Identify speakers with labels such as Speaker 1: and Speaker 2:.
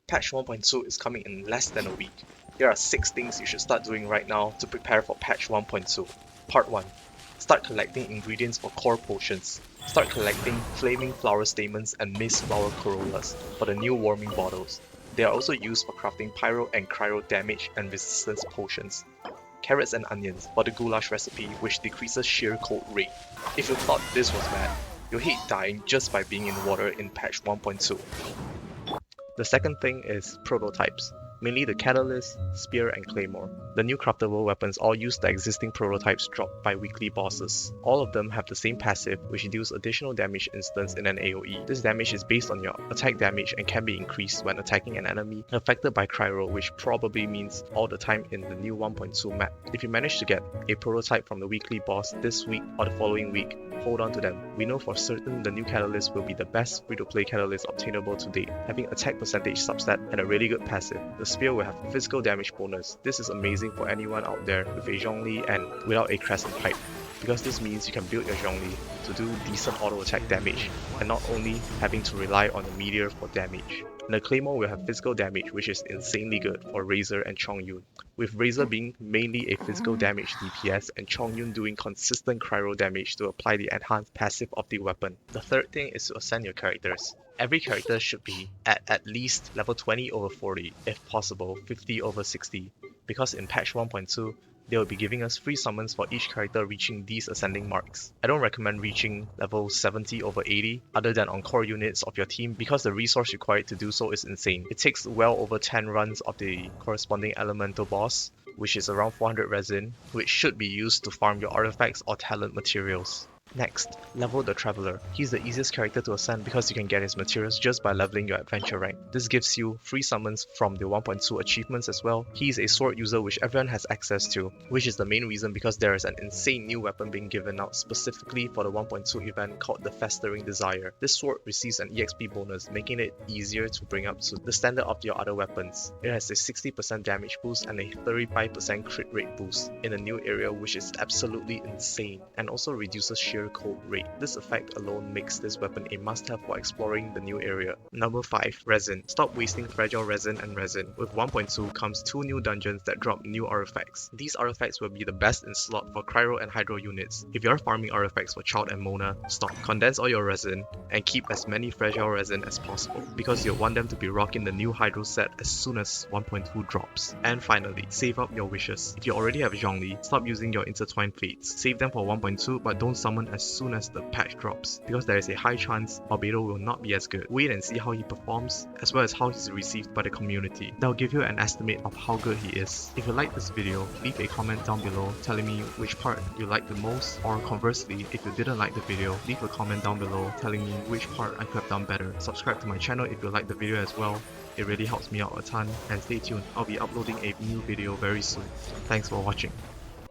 Speaker 1: Patch 1.2 is coming in less than a week. Here are 6 things you should start doing right now to prepare for patch 1.2. Part 1. Start collecting ingredients for core potions. Start collecting flaming flower stamens and mist flower corollas for the new warming bottles. They are also used for crafting pyro and cryo damage and resistance potions. Carrots and onions for the goulash recipe, which decreases shear cold rate. If you thought this was bad, you'll hate dying just by being in water in patch 1.2. The second thing is prototypes, mainly the Catalyst, Spear and Claymore. The new craftable weapons all use the existing prototypes dropped by weekly bosses. All of them have the same passive, which deals additional damage instance in an AoE. This damage is based on your attack damage and can be increased when attacking an enemy affected by cryo, which probably means all the time in the new 1.2 map. If you manage to get a prototype from the weekly boss this week or the following week, hold on to them. We know for certain the new Catalyst will be the best free-to-play Catalyst obtainable to date, having attack percentage substat and a really good passive. The Spear will have physical damage bonus. This is amazing for anyone out there with a Zhongli and without a Crescent Pipe, because this means you can build your Zhongli to do decent auto attack damage and not only having to rely on the meteor for damage. And the Claymore will have physical damage, which is insanely good for Razor and Chongyun, with Razor being mainly a physical damage DPS and Chongyun doing consistent cryo damage to apply the enhanced passive of the weapon. The third thing is to ascend your characters. Every character should be at least level 20 over 40, if possible 50 over 60, because in patch 1.2, they will be giving us free summons for each character reaching these ascending marks. I don't recommend reaching level 70 over 80 other than on core units of your team because the resource required to do so is insane. It takes well over 10 runs of the corresponding elemental boss, which is around 400 resin, which should be used to farm your artifacts or talent materials. Next, level the Traveler. He's the easiest character to ascend because you can get his materials just by leveling your adventure rank. This gives you free summons from the 1.2 achievements as well. He is a sword user which everyone has access to, which is the main reason because there is an insane new weapon being given out specifically for the 1.2 event called the Festering Desire. This sword receives an EXP bonus, making it easier to bring up to the standard of your other weapons. It has a 60% damage boost and a 35% crit rate boost in a new area, which is absolutely insane, and also reduces shear cold rate. This effect alone makes this weapon a must-have for exploring the new area. Number 5. Resin. Stop wasting fragile resin and resin. With 1.2 comes 2 new dungeons that drop new artifacts. These artifacts will be the best in slot for cryo and hydro units. If you are farming artifacts for Child and Mona, stop. Condense all your resin and keep as many fragile resin as possible because you'll want them to be rocking the new hydro set as soon as 1.2 drops. And finally, save up your wishes. If you already have Zhongli, stop using your intertwined fates. Save them for 1.2 but don't summon as soon as the patch drops, because there is a high chance Albedo will not be as good. Wait and see how he performs, as well as how he's received by the community. That will give you an estimate of how good he is. If you like this video, leave a comment down below telling me which part you liked the most, or conversely, if you didn't like the video, leave a comment down below telling me which part I could have done better. Subscribe to my channel if you like the video as well. It really helps me out a ton, and stay tuned, I'll be uploading a new video very soon. Thanks for watching.